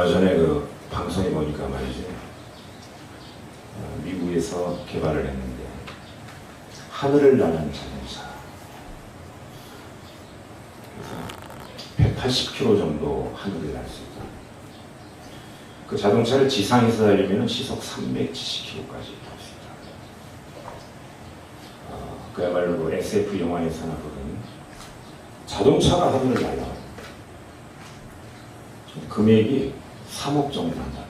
얼마 전에 그 방송에 보니까 말이죠. 미국에서 개발을 했는데 하늘을 나는 자동차. 그래서 180km 정도 하늘을 날 수 있다. 그 자동차를 지상에서 달리면 시속 370km까지 탈 수 있다. 그야말로 SF 영화에서나 보던 자동차가 하늘을 날아요. 금액이 3억 정도 한다.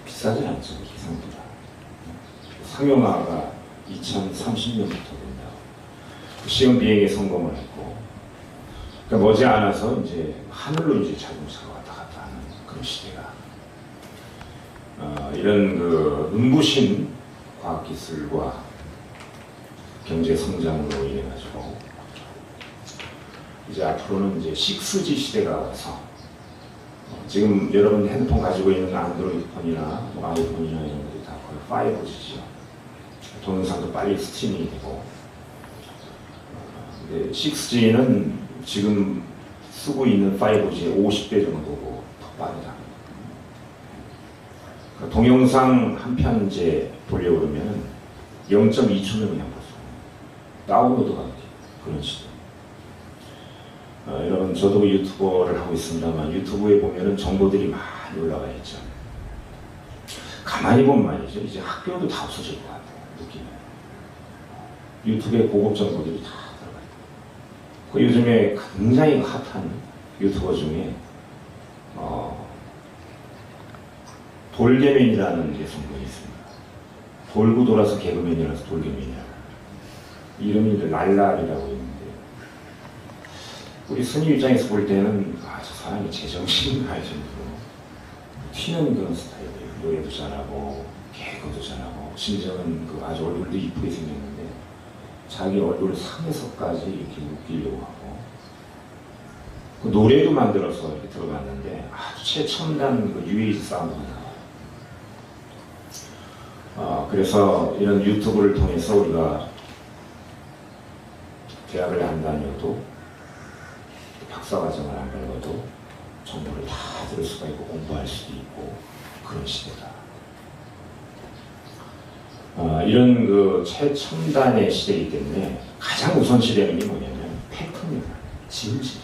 비싸지 않죠, 기상보다. 상용화가 2030년부터 된다고. 시험 비행에 성공을 했고, 그러니까 머지않아서 이제 하늘로 이제 자동차가 왔다 갔다 하는 그런 시대가. 이런 그 눈부신 과학기술과 경제 성장으로 인해 가지고 이제 앞으로는 이제 6G 시대가 와서 지금 여러분 핸드폰 가지고 있는 안드로이드 폰이나 뭐 아이폰이나 이런 것들이 다 거의 5G죠. 동영상도 빨리 스트리밍이 되고, 6G는 지금 쓰고 있는 5G의 50배 정도고 더 빠르다. 그러니까 동영상 한 편 이제 보려고 그러면 0.2초면 그냥 벌써 다운로드가 돼. 그런 시대. 여러분, 저도 유튜버를 하고 있습니다만 유튜브에 보면은 정보들이 많이 올라가 있죠. 가만히 보면 말이죠. 이제 학교도 다 없어질 것 같아요. 느낌에. 유튜브에 고급 정보들이 다 들어가 있고. 그 요즘에 굉장히 핫한 유튜버 중에 돌개맨이라는 여성분이 있습니다. 돌고 돌아서 개그맨이라서 돌개맨이라고. 이름이 랄랄이라고 있는데, 우리 스님 입장에서 볼 때는 저 사람이 제정신인가 정도로 튀는 그런 스타일이에요. 노래도 잘하고 개그도 잘하고, 심지어는 그 아주 얼굴도 이쁘게 생겼는데 자기 얼굴 상에서까지 이렇게 웃기려고 하고, 그 노래도 만들어서 이렇게 들어봤는데 아주 최첨단 그 뉴에이지 사운드가 나와요. 그래서 이런 유튜브를 통해서 우리가 대학을 안 다녀도, 박사과정을 안 밟아도 정보를 다 들을 수가 있고 공부할 수도 있고 그런 시대다. 이런 그 최첨단의 시대이기 때문에 가장 우선시되는 게 뭐냐면 팩트입니다. 진실.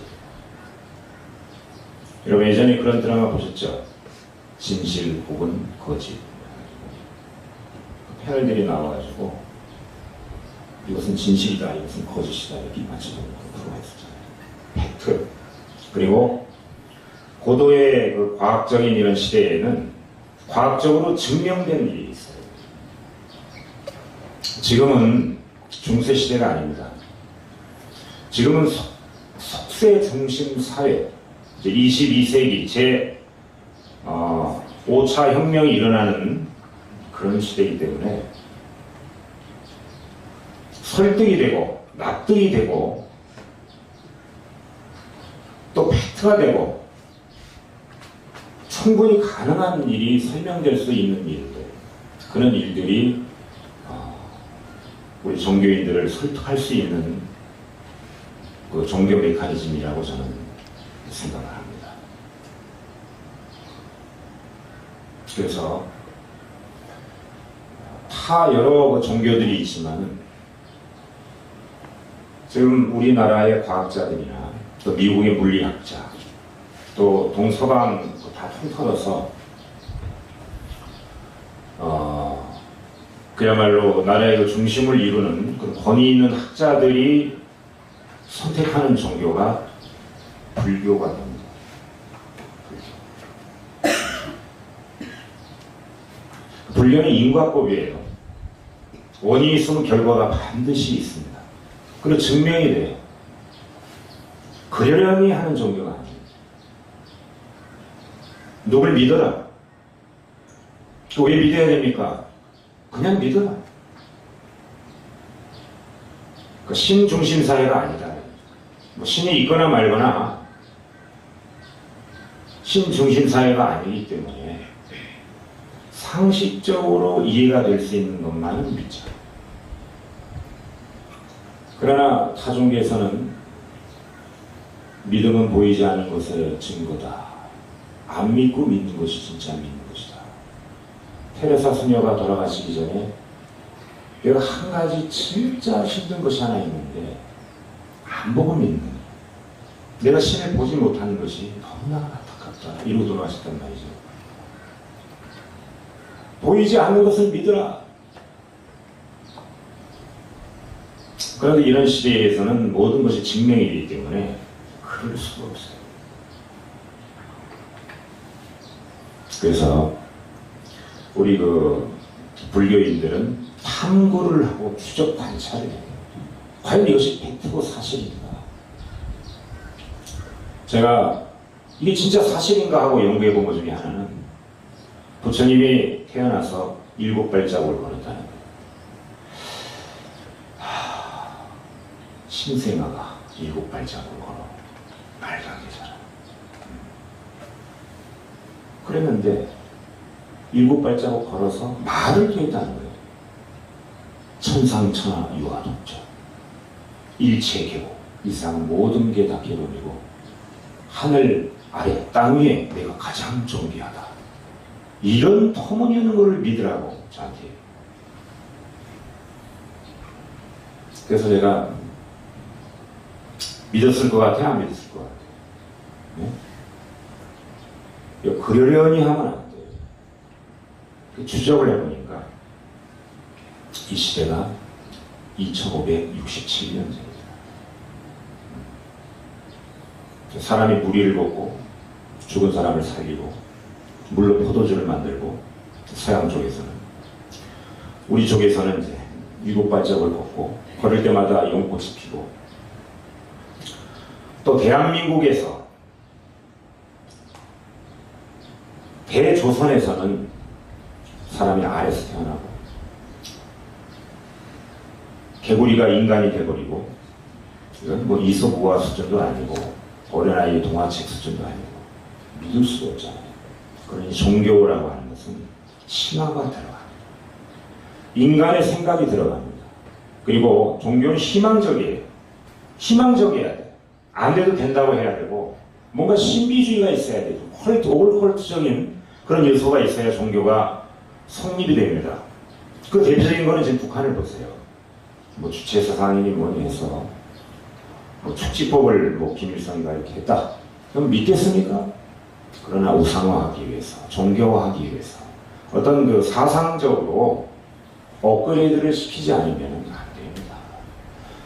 여러분 예전에 그런 드라마 보셨죠? 진실 혹은 거짓. 패널들이 나와가지고 이것은 진실이다, 이것은 거짓이다 이렇게 맞춰보는 프로가 있었잖아요. 팩트. 그리고 고도의 그 과학적인 이런 시대에는 과학적으로 증명된 일이 있어요. 지금은 중세 시대가 아닙니다. 지금은 속세 중심 사회, 이제 22세기 제 5차 혁명이 일어나는 그런 시대이기 때문에 설득이 되고 납득이 되고 또 팩트가 되고 충분히 가능한 일이 설명될 수 있는 일들, 그런 일들이 우리 종교인들을 설득할 수 있는 그 종교 메커니즘이라고 저는 생각을 합니다. 그래서 타 여러 종교들이 있지만 지금 우리나라의 과학자들이나 또 미국의 물리학자, 또 동서방 다 통틀어서 그야말로 나라의 그 중심을 이루는 그 권위 있는 학자들이 선택하는 종교가 불교가 됩니다. 불교는 인과법이에요. 원인이 있으면 결과가 반드시 있습니다. 그리고 증명이 돼요. 그러려니 하는 종교가 아닙니다. 누굴 믿어라. 왜 믿어야 됩니까? 그냥 믿어라. 그 신 중심 사회가 아니다. 뭐 신이 있거나 말거나 신 중심 사회가 아니기 때문에 상식적으로 이해가 될 수 있는 것만은 믿자. 그러나 타종교에서는 믿음은 보이지 않는 것의 증거다. 안 믿고 믿는 것이 진짜 믿는 것이다. 테레사 수녀가 돌아가시기 전에 내가 한 가지 진짜 힘든 것이 하나 있는데 안 보고 믿는 거예요. 내가 신을 보지 못하는 것이 너무나 안타깝다. 이러고 돌아가셨단 말이죠. 보이지 않는 것을 믿으라. 그런데 이런 시대에서는 모든 것이 증명이 되기 때문에 그럴 수가 없어요. 그래서 우리 불교인들은 탐구를 하고 추적 관찰을 해요. 과연 이것이 팩트고 사실인가? 제가 이게 진짜 사실인가 하고 연구해 본 것 중에 하나는 부처님이 태어나서 7발자국을 걸었다는 거예요. 신생아가 7발자국을 걸어. 말도 안 되잖아. 그랬는데 7발자국 걸어서 말을 했다는 거예요. 천상천하 유아독자. 일체 계보. 이 세상 모든 게 다 계보이고 하늘 아래 땅 위에 내가 가장 존귀하다. 이런 터무니없는 것을 믿으라고 저한테. 그래서 제가 믿었을 것 같아요? 안 믿었을 것 같아요? 네? 그러려니 하면 안 돼요. 추적을 해보니까 이 시대가 2567년생입니다. 사람이 무리를 걷고 죽은 사람을 살리고 물로 포도주를 만들고 서양 쪽에서는 우리 쪽에서는 이제 7발짝을 걷고 걸을 때마다 연꽃이 피고 또 대한민국에서 대조선에서는 사람이 알에서 태어나고 개구리가 인간이 돼버리고 이건 뭐 이소부화 수준도 아니고 어린아이 동화책 수준도 아니고 믿을 수가 없잖아요. 그러니 종교라고 하는 것은 신화가 들어갑니다. 인간의 생각이 들어갑니다. 그리고 종교는 희망적이에요. 희망적이어야 돼요. 안 돼도 된다고 해야 되고 뭔가 신비주의가 있어야 돼요. 오글콜트적인 그런 요소가 있어야 종교가 성립이 됩니다. 그 대표적인 거는 지금 북한을 보세요. 뭐 주체사상이니 뭐니 해서 뭐 축지법을 뭐 김일성이가 이렇게 했다. 그럼 믿겠습니까? 그러나 우상화하기 위해서, 종교화하기 위해서 어떤 그 사상적으로 업그레이드를 시키지 않으면 안 됩니다.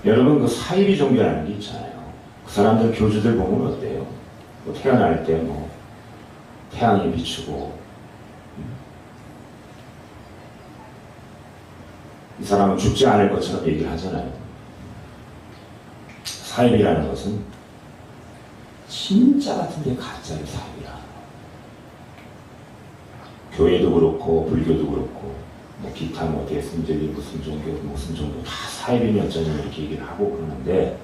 여러분 그 사이비 종교라는 게 있잖아요. 그 사람들 교주들 보면 어때요? 뭐 태어날 때 뭐 태양이 비추고 이 사람은 죽지 않을 것처럼 얘기를 하잖아요. 사입이라는 것은 진짜 같은데 가짜의 사입이라. 교회도 그렇고 불교도 그렇고 뭐 기타 뭐 대승적인 무슨 종교 다 사입이니 어쩌니 이렇게 얘기를 하고 그러는데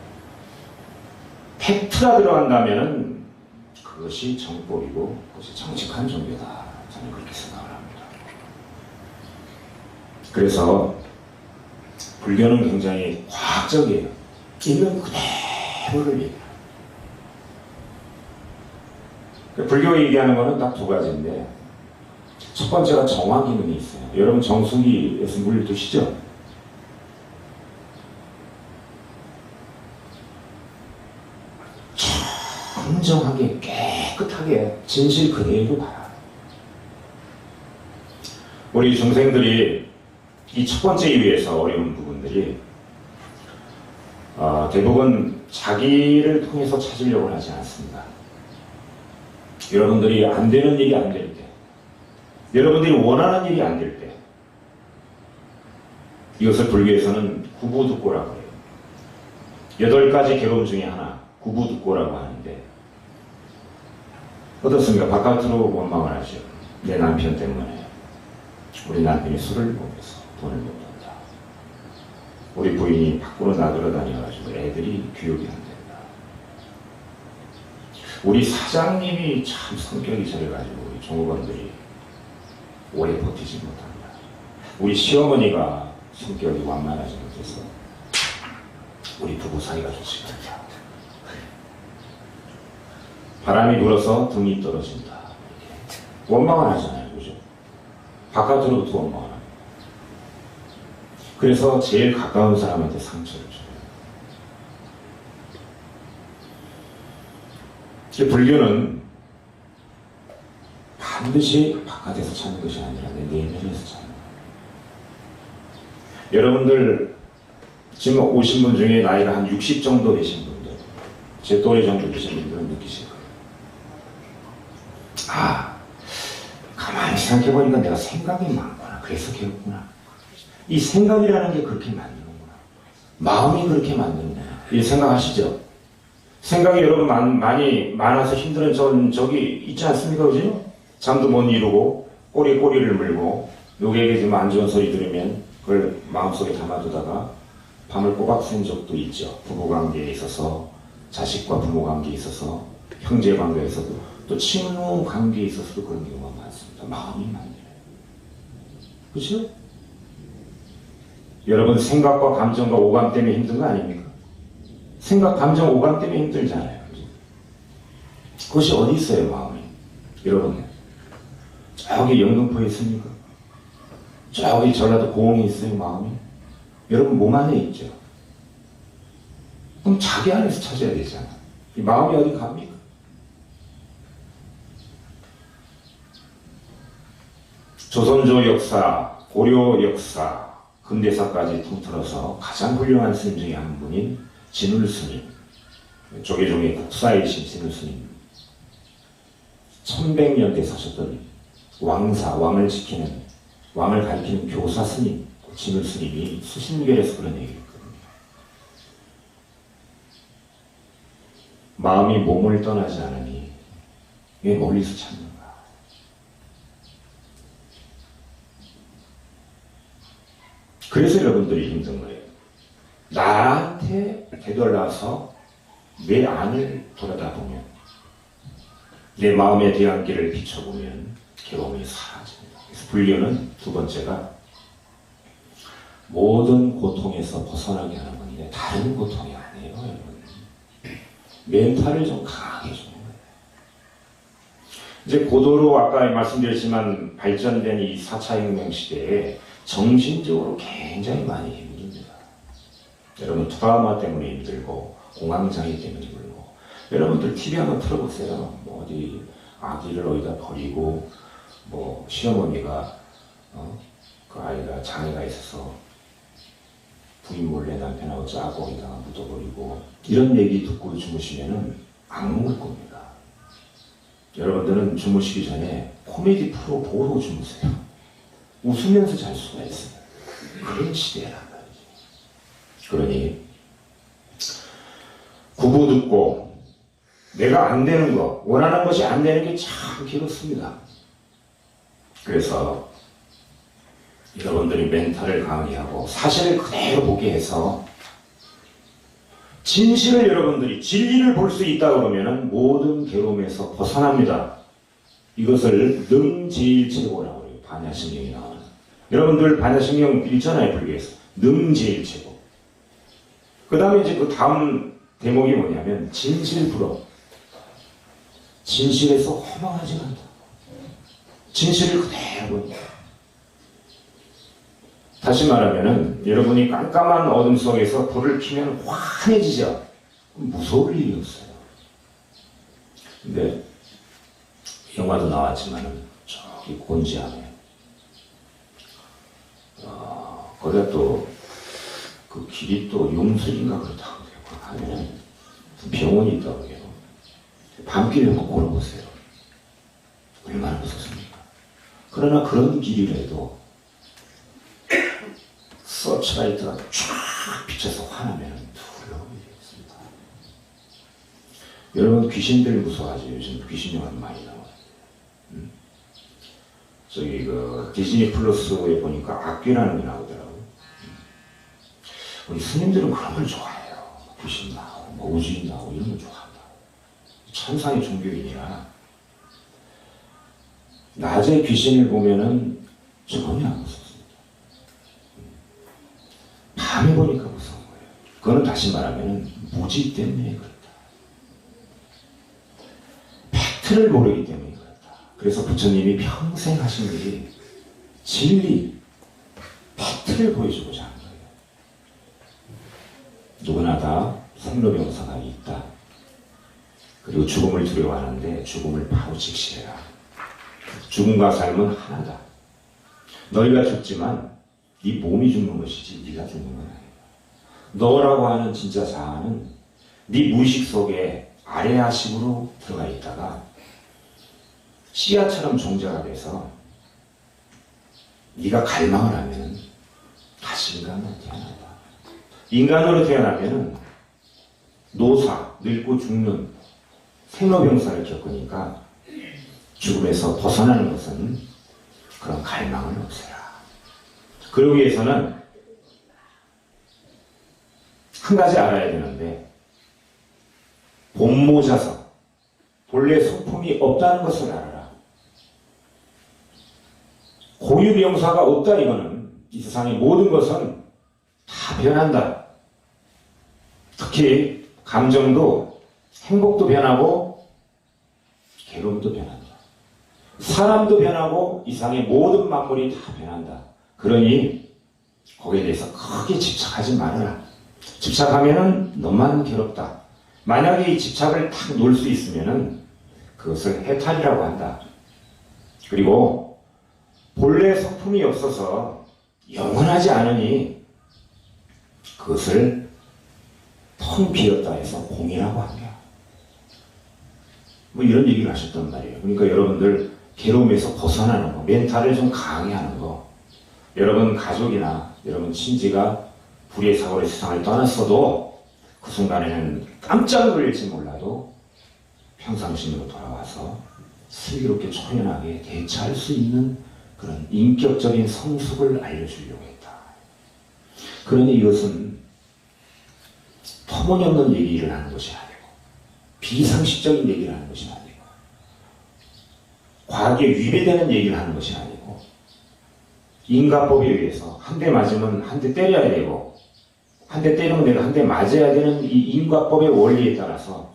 팩트가 들어간다면은 그것이 정법이고 그것이 정직한 종교다. 저는 그렇게 생각을 합니다. 그래서 불교는 굉장히 과학적이에요. 있는 그대로를 얘기해요. 불교 얘기하는 거는 딱 두 가지인데 첫 번째가 정화 기능이 있어요. 여러분 정수기에서 물 드시죠? 청정하게 깨끗하게 진실 그대로 봐요. 우리 중생들이 이 첫 번째 이유에서 어려운 부분들이 대부분 자기를 통해서 찾으려고 하지 않습니다. 여러분들이 안 되는 일이 안 될 때, 여러분들이 원하는 일이 안 될 때, 이것을 불교에서는 구부득고라고 해요. 8가지 괴로움 중에 하나, 구부득고라고 하는데 어떻습니까? 바깥으로 원망을 하죠. 내 남편 때문에 우리 남편이 술을 먹여서 돈을 못 번다. 우리 부인이 밖으로 나돌아다녀가지고 애들이 교육이 안 된다. 우리 사장님이 참 성격이 저래가지고 우리 종업원들이 오래 버티지 못한다. 우리 시어머니가 성격이 완만하지 못해서 우리 부부 사이가 좋지 않다. 바람이 불어서 등이 떨어진다. 원망을 하잖아요. 그죠? 바깥으로부터 원망을 합니다. 그래서 제일 가까운 사람한테 상처를 줘요. 불교는 반드시 바깥에서 찾는 것이 아니라 내 내면에서 찾는 거예요. 여러분들 지금 오신 분 중에 나이가 한 60 정도 되신 분들, 제 또래 정도 되신 분들은 느끼실 거예요. 아, 가만히 생각해보니까 내가 생각이 많구나. 그래서 괴롭구나. 이 생각이라는 게 그렇게 만드는구나. 마음이 그렇게 만드는구나. 이 생각하시죠? 생각이 여러분 많이 많아서 힘들은 적이 있지 않습니까? 그죠? 잠도 못 이루고 꼬리를 물고 누구에게 좀 안 좋은 소리 들으면 그걸 마음속에 담아두다가 밤을 꼬박 샌 적도 있죠. 부부관계에 있어서, 자식과 부모관계에 있어서, 형제관계에 있어도, 또 친구 관계에 있어서도 그런 경우가 많습니다. 마음이 만들어요. 그렇죠? 여러분 생각과 감정과 오감 때문에 힘든 거 아닙니까? 생각, 감정, 오감 때문에 힘들잖아요. 그렇죠? 그것이 어디 있어요, 마음이? 여러분 저기 영등포에 있습니까? 저기 전라도 고흥에 있어요, 마음이? 여러분 몸 안에 있죠? 그럼 자기 안에서 찾아야 되잖아. 이 마음이 어디 갑니까? 조선조 역사, 고려 역사, 근대사까지 통틀어서 가장 훌륭한 스님 중에 한 분인 진울 스님, 조계종의 국사이신 진울 스님, 1100년대 사셨던 왕사, 왕을 지키는, 왕을 가리키는 교사 스님, 진울 스님이 수신결에서 그런 얘기를 했거든요. 마음이 몸을 떠나지 않으니 왜 멀리서 찾는가? 그래서 여러분들이 힘든 거예요. 나한테 되돌아서 내 안을 돌아다보면, 내 마음의 대안길을 비춰보면 괴로움이 사라집니다. 그래서 불교는 두 번째가 모든 고통에서 벗어나게 하는 건데 다른 고통이 아니에요, 여러분. 멘탈을 좀 강하게 해주는 거예요. 이제 고도로 아까 말씀드렸지만 발전된 이 4차 혁명 시대에 정신적으로 굉장히 많이 힘듭니다. 여러분 트라우마 때문에 힘들고 공황장애 때문에 힘들고, 여러분들 TV 한번 틀어보세요. 뭐 어디 아기를 어디다 버리고, 뭐 시어머니가 그 아이가 장애가 있어서 부인 몰래 남편하고 짜고 어디다가 묻어버리고, 이런 얘기 듣고 주무시면은 악몽을 꿉니다. 여러분들은 주무시기 전에 코미디 프로 보고 주무세요. 웃으면서 잘 수가 있어요. 그런 시대란 말이지. 그러니 구부 듣고 내가 안 되는 거, 원하는 것이 안 되는 게 참 길었습니다. 그래서 여러분들이 멘탈을 강하게 하고 사실을 그대로 보게 해서 진실을, 여러분들이 진리를 볼 수 있다 그러면 모든 괴로움에서 벗어납니다. 이것을 능제일체고라고 해요. 반야심경이 나오는. 여러분들 반야심경 읽잖아요, 불교에서. 능제일체고. 그 다음에 이제 그 다음 대목이 뭐냐면 진실불허. 진실에서 허망하지 않다. 진실을 그대로 보니. 다시 말하면은 여러분이 깜깜한 어둠 속에서 불을 켜면 환해지죠. 무서울 일이 없어요. 근데 영화도 나왔지만은 저기 곤지암에 거기가 또 그 길이 또 용술인가 그렇다고 하면 병원이 있다고 해요. 밤길에 한번 걸어보세요. 얼마나 무섭습니까? 그러나 그런 길이라도 서치라이트가 쫙 비쳐서 화나면 두려움이 되겠습니다. 여러분 귀신들 무서워하죠. 요즘 귀신 영화 많이 나와요. 저기 그 디즈니 플러스에 보니까 악귀라는 게 나오더라고요. 우리 스님들은 그런 걸 좋아해요. 귀신 나오고 뭐 우주인 나오고 이런 걸 좋아한다. 천상의 종교인이라 낮에 귀신을 보면은 전혀 안 무섭습니다. 밤에 보니까 무서운 거예요. 그거는 다시 말하면 무지 때문에 그렇다. 팩트를 모르기 때문에 그렇다. 그래서 부처님이 평생 하신 일이 진리, 팩트를 보여주고자 하는 거예요. 누구나 다 생로병사가 있다. 그리고 죽음을 두려워하는데 죽음을 바로 직시해라. 죽음과 삶은 하나다. 너희가 죽지만 네 몸이 죽는 것이지 네가 죽는 건 아니야. 너라고 하는 진짜 자아는 네 무의식 속에 아래아식으로 들어가 있다가 씨앗처럼 종자가 돼서 네가 갈망을 하면 다시 인간으로 태어난다. 인간으로 태어나면 노사, 늙고 죽는 생로병사를 겪으니까 죽음에서 벗어나는 것은 그런 갈망을 없애라. 그러기 위해서는 한 가지 알아야 되는데 본모자서, 본래 성품이 없다는 것을 알아라. 고유명사가 없다 이거는 이 세상의 모든 것은 다 변한다. 특히 감정도 행복도 변하고 괴로움도 변한다. 사람도 변하고 이상의 모든 만물이 다 변한다. 그러니 거기에 대해서 크게 집착하지 말아라. 집착하면은 너만 괴롭다. 만약에 이 집착을 탁 놓을 수 있으면은 그것을 해탈이라고 한다. 그리고 본래 성품이 없어서 영원하지 않으니 그것을 텅 비었다 해서 공이라고 합니다. 뭐 이런 얘기를 하셨단 말이에요. 그러니까 여러분들 괴로움에서 벗어나는 거, 멘탈을 좀 강하게 하는 거. 여러분 가족이나 여러분 친지가 불의의 사고로 세상을 떠났어도 그 순간에는 깜짝 놀랄지 몰라도 평상심으로 돌아와서 슬기롭게 초연하게 대처할 수 있는 그런 인격적인 성숙을 알려주려고 했다. 그러니 이것은 터무니없는 얘기를 하는 것이 아니고 비상식적인 얘기를 하는 것이 아니고 과학에 위배되는 얘기를 하는 것이 아니고 인과법에 의해서 한 대 맞으면 한 대 때려야 되고 한 대 때리면 내가 한 대 맞아야 되는 이 인과법의 원리에 따라서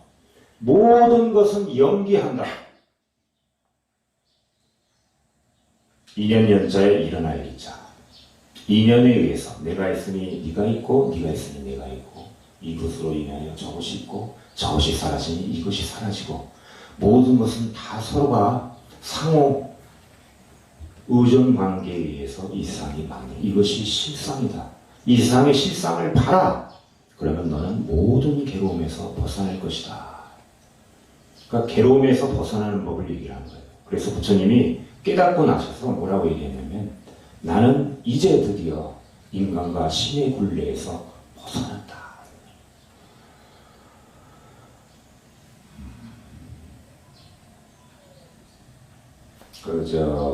모든 것은 연기한다. 인연연자에 일어날 일자. 인연에 의해서 내가 있으니 네가 있고 네가 있으니 내가 있고 이것으로 인하여 저것이 있고 저것이 사라지니 이것이 사라지고 모든 것은 다 서로가 상호 의존관계에 의해서 이 세상이 막는 이것이 실상이다. 이 세상의 실상을 봐라. 그러면 너는 모든 괴로움에서 벗어날 것이다. 그러니까 괴로움에서 벗어나는 법을 얘기를 하는 거예요. 그래서 부처님이 깨닫고 나셔서 뭐라고 얘기했냐면 나는 이제 드디어 인간과 신의 굴레에서 벗어났다.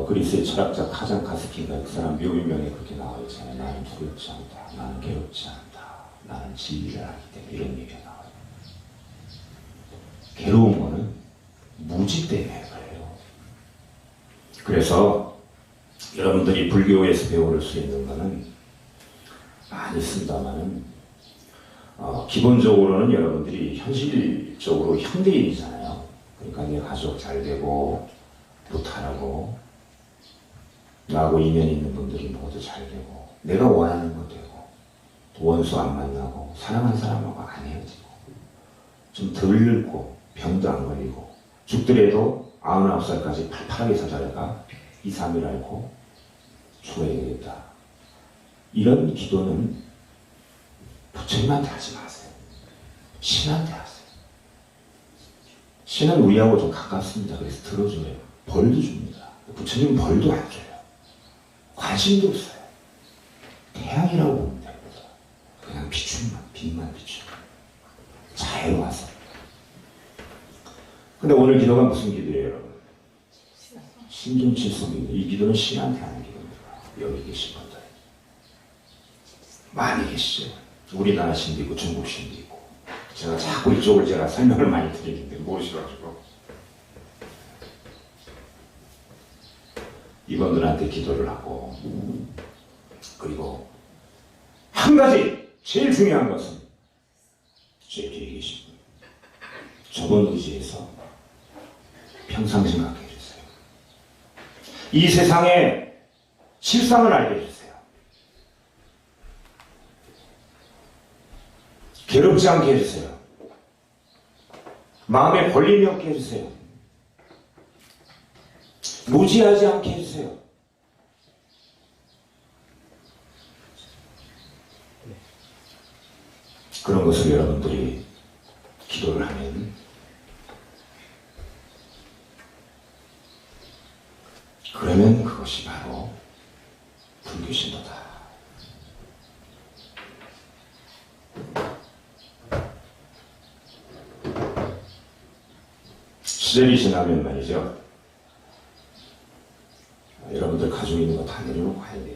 그리스의 철학자 카잔 카스키가 그 사람 묘비명에 그렇게 나와 있잖아요. 나는 두렵지 않다. 나는 괴롭지 않다. 나는 진리를 알기 때문에 이런 얘기가 나와요. 괴로운 거는 무지 때문에 그래요. 그래서 여러분들이 불교에서 배울 수 있는 거는 많이 있습니다만은 기본적으로는 여러분들이 현실적으로 현대인이잖아요. 그러니까 내 가족 잘 되고 무탈하고 나하고 인연 있는 분들이 모두 잘 되고 내가 원하는 거 되고 원수 안 만나고 사랑하는 사람하고 안 헤어지고 좀 덜 늙고 병도 안 걸리고 죽더라도 99살까지 팔팔하게 살다가 2, 3일 앓고 죽어야 되겠다. 이런 기도는 부처님한테 하지 마세요. 신한테 하세요. 신은 우리하고 좀 가깝습니다. 그래서 들어줘요. 벌도 줍니다. 부처님은 벌도 안 줘요. 관심도 없어요. 태양이라고 보면 됩니다. 그냥 비춤만, 빛만 비추면. 자유로워서. 근데 오늘 기도가 무슨 기도예요, 여러분? 신중칠성 기도. 이 기도는 신한테 하는 기도입니다. 여기 계신 분들. 많이 계시죠? 우리나라 신도 있고 중국 신도 있고. 제가 자꾸 이쪽을 제가 설명을 많이 드리는데 모르셔가지고. 이분들한테 기도를 하고 그리고 한 가지 제일 중요한 것은 제 뒤에 계신 분 저번 의지에서 평상 생각해 주세요. 이 세상의 실상을 알게 해주세요. 괴롭지 않게 해주세요. 마음에 걸림이 없게 해주세요. 무지하지 않게 해주세요. 그런 것을 여러분들이 기도를 하면 그러면 그것이 바로 불교신도다. 시절이 지나면 말이죠. 여러분들 가지고 있는 거 다 내려놓고 가야 돼요.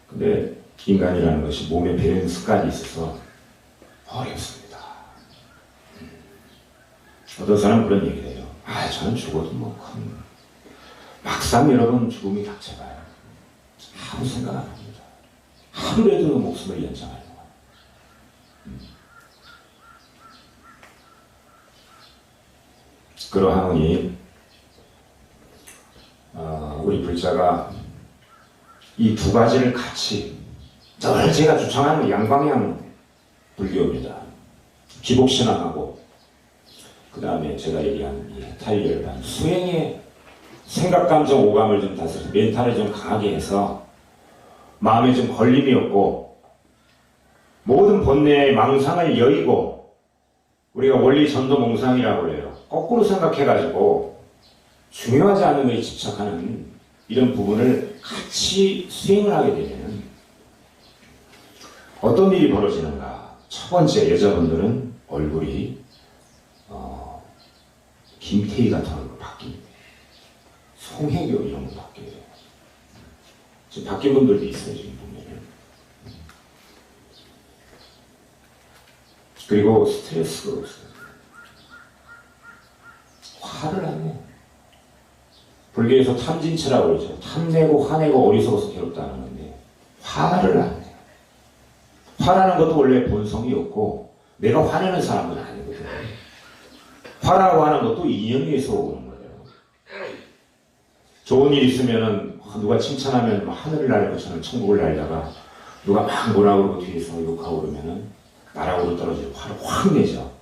근데 인간이라는 것이 몸에 배는 습관이 있어서 어렵습니다. 어떤 사람은 그런 얘기를 해요. 저는 죽어도 뭐 막상 여러분 죽음이 닥쳐봐요. 아무 생각 안 합니다. 하루라도 목숨을 연장하려고. 그러하니 우리 불자가 이 두 가지를 같이 늘 제가 주창하는 양방향 불교입니다. 기복신앙하고 그 다음에 제가 얘기한 이 해탈열반 수행의 생각, 감정, 오감을 좀 다스려서 멘탈을 좀 강하게 해서 마음에 좀 걸림이 없고 모든 번뇌의 망상을 여의고 우리가 원리 전도 몽상이라고 해요. 거꾸로 생각해가지고 중요하지 않은 것에 집착하는 이런 부분을 같이 수행을 하게 되면 어떤 일이 벌어지는가. 첫 번째, 여자분들은 얼굴이 김태희 같은 얼굴 바뀝니다. 송혜교 이런 거 바뀌어요. 지금 바뀐 분들도 있어요. 지금 보면은. 그리고 스트레스가 없어요. 화를 안 해요. 불교에서 탐진치라고 그러죠. 탐내고 화내고 어리석어서 괴롭다는 건데 화를 안 해요. 화라는 것도 원래 본성이 없고 내가 화내는 사람은 아니거든요. 화라고 하는 것도 인연에서 오는 거예요. 좋은 일 있으면은 누가 칭찬하면 하늘을 날 것처럼 천국을 날다가 누가 막 뭐라 그러고 뒤에서 욕하고 그러면은 나락으로 떨어지고 화를 확 내죠.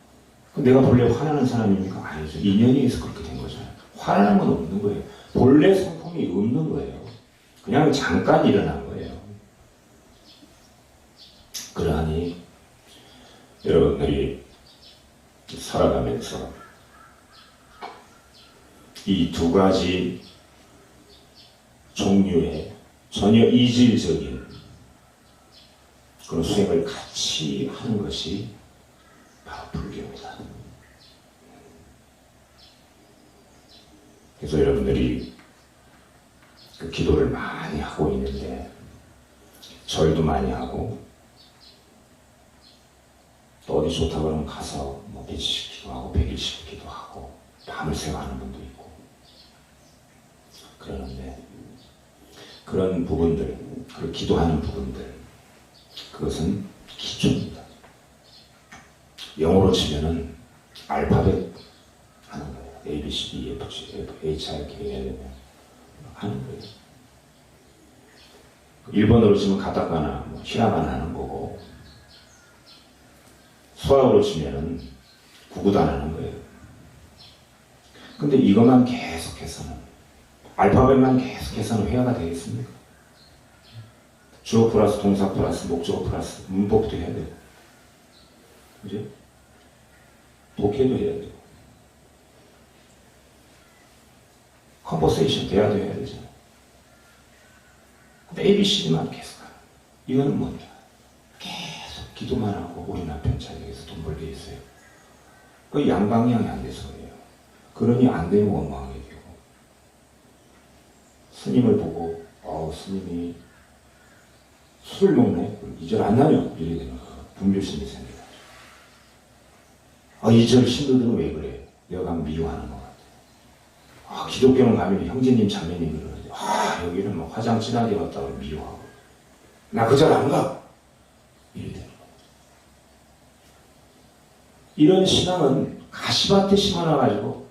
내가 본래 화나는 사람입니까? 아니죠. 인연에 의해서 그렇게 된 거잖아요. 화나는 건 없는 거예요. 본래 성품이 없는 거예요. 그냥 잠깐 일어난 거예요. 그러하니 여러분들이 살아가면서 이 두 가지 종류의 전혀 이질적인 그런 수행을 같이 하는 것이 바로 불교입니다. 그래서 여러분들이 그 기도를 많이 하고 있는데 절도 많이 하고 또 어디 좋다 그러면 가서 뭐 며칠씩 기도하고 100일씩 기도하고 밤을 새워 하는 분도 있고 그러는데 그런 부분들, 그 기도하는 부분들 그것은 기초입니다. 영어로 치면은 알파벳 하는 거예요. A, B, C, D, F, G, F, H, I, K, L, M 하는 거예요. 일본어로 치면 가타카나, 히라가나 하는 거고 수학으로 치면은 구구단 하는 거예요. 근데 이것만 계속해서는 알파벳만 계속해서는 회화가 되겠습니까? 주어 플러스 동사 플러스 목적어 플러스 문법도 해야 돼요. 그죠? 독해도 해야 돼요. 컨버세이션 대화도 해야 되잖아요. 근데 ABCD만 계속 하는 이거는 뭐냐? 계속 기도만 하고 우리 남편 자격에서 돈 벌게 했어요. 그 양방향이 안 돼서 그래요. 그러니 안 되면 원망하게 되고 스님을 보고 스님이 술을 먹네? 2절 안 나면 이래야 되는 거야. 분별심이 생겨가지고. 2절 신도들은 왜 그래? 내가 가면 미워하는 것 같아. 기독교는 가면 형제님, 자매님 그러는데 여기는 뭐 화장 진하게 갔다가 미워하고 나 그 절 안 가! 이래 되는 거야. 이런 신앙은 가시밭에 심어놔가지고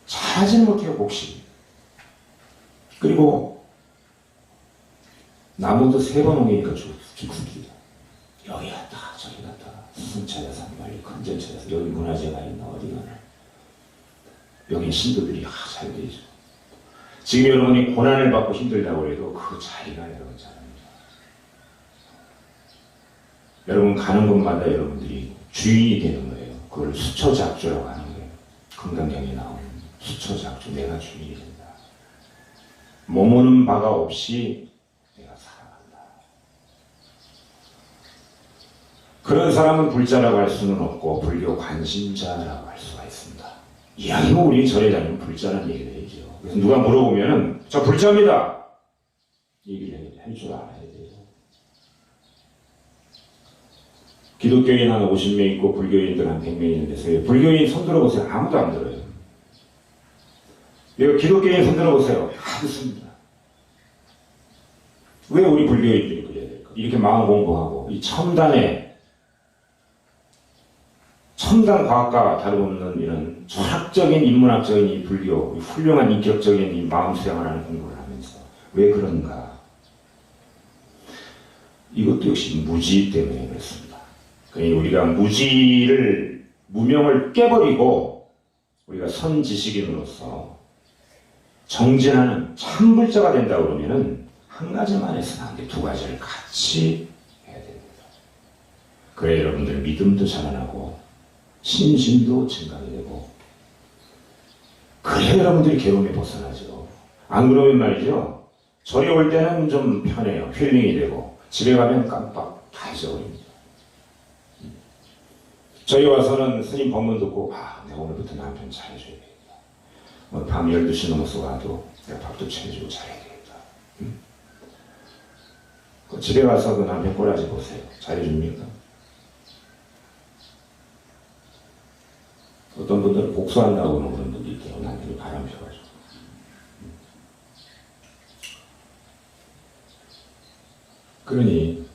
잘하지는 못해요, 곡식. 그리고 나무도 3번 옮기니까 죽습니다. 여기 갔다 저기 갔다 스승 찾아서 빨리 큰절 찾아서 여기 문화재가 있나 어디 가나. 여기 신도들이 잘 되죠. 지금 여러분이 고난을 받고 힘들다고 해도 그 자리가 여러분 자리입니다. 여러분 가는 곳마다 여러분들이 주인이 되는 거예요. 그걸 수초작주라고 하는 거예요. 금강경에 나오는 수초작주, 내가 주인이 된다. 머무는 바가 없이 내가 살아간다. 그런 사람은 불자라고 할 수는 없고 불교 관심자라고 할 수가 있습니다. 이왕이면 우리 절에 다니면 불자라는 얘기를 해야죠. 그래서 누가 물어보면은 저 불자입니다. 얘기를 할 줄 알아야 돼요. 기독교인 한 50명 있고 불교인들 한 100명 있는데서요. 불교인 손 들어보세요. 아무도 안 들어요. 여기 기독교인 손 들어보세요. 다 듣습니다. 왜 우리 불교인들이 그래야 될까? 이렇게 마음 공부하고 이 첨단 과학과 다름없는 이런 철학적인 인문학적인 이 불교, 이 훌륭한 인격적인 이 마음 수양을 하는 공부를 하면서 왜 그런가? 이것도 역시 무지 때문에 그렇습니다. 그러니 우리가 무명을 깨버리고 우리가 선지식인으로서 정진하는 참불자가 된다 그러면은 한 가지만 해서는 안 돼. 2가지를 같이 해야 됩니다. 그래 여러분들 믿음도 자라나고 신심도 증가하게 되고 그래 여러분들이 괴로움에 벗어나죠. 안 그러면 말이죠. 절에 올 때는 좀 편해요. 힐링이 되고 집에 가면 깜빡 다 잊어버립니다. 저희 와서는 스님 법문 듣고 내가 오늘부터 남편 잘해줘야 되겠다. 오늘 밤 12시 넘어서 가도 내가 밥도 차려주고 잘해야 되겠다. 집에 가서 그 남편 꼬라지 보세요. 잘해줍니까? 어떤 분들은 복수한다고 하는 그런 분도 있대요. 남편이 바람 펴가지고. 그러니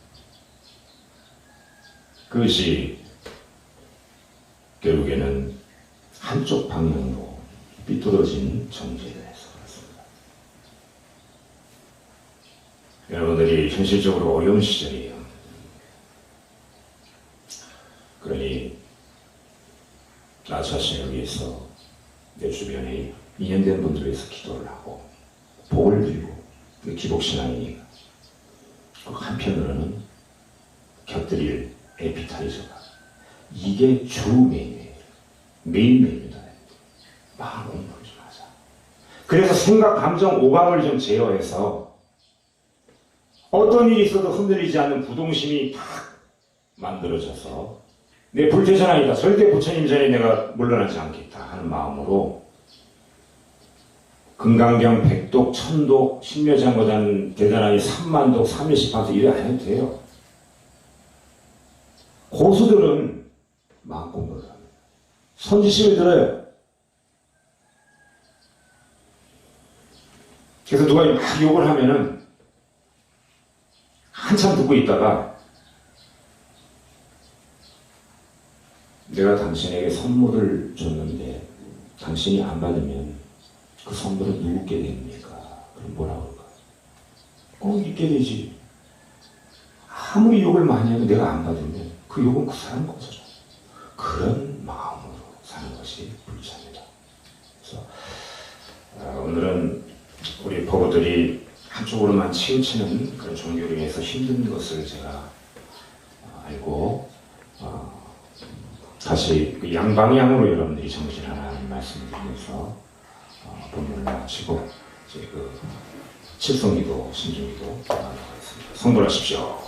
그것이 결국에는 한쪽 방향으로 삐뚤어진 정죄를 해서 그렇습니다. 여러분들이 현실적으로 어려운 시절이에요. 그러니 나 자신을 위해서 내 주변에 인연된 분들을 위해서 기도를 하고 복을 빌고 기복신앙이니까 한편으로는 곁들일 에피타이저가 이게 주 메뉴예요. 메인 메뉴다. 마음 공부를 좀 하자. 그래서 생각, 감정, 오감을 좀 제어해서 어떤 일이 있어도 흔들리지 않는 부동심이 딱 만들어져서 내 불태전환이다. 절대 부처님 전에 내가 물러나지 않겠다 하는 마음으로 금강경 100독, 1000독, 신묘장보다는 대단하게 3만독, 3일씩 이래 안 해도 돼요. 고수들은 마음 공부를 합니다. 선지식을 들어요. 그래서 누가 막 욕을 하면은 한참 듣고 있다가 내가 당신에게 선물을 줬는데 당신이 안 받으면 그 선물은 누구께 됩니까? 그럼 뭐라고 할까? 있게 되지. 아무리 욕을 많이 해도 내가 안 받으면 그 욕은 그 사람 거잖아. 그런 마음으로 사는 것이 불자입니다. 그래서 오늘은 우리 포부들이 한쪽으로만 치우치는 그런 종교를 위해서 힘든 것을 제가 알고 다시 그 양방향으로 여러분들이 정신하라는 말씀을 드리면서 본문을 마치고 이제 그 칠성기도 신중기도 하겠습니다. 성불하십시오.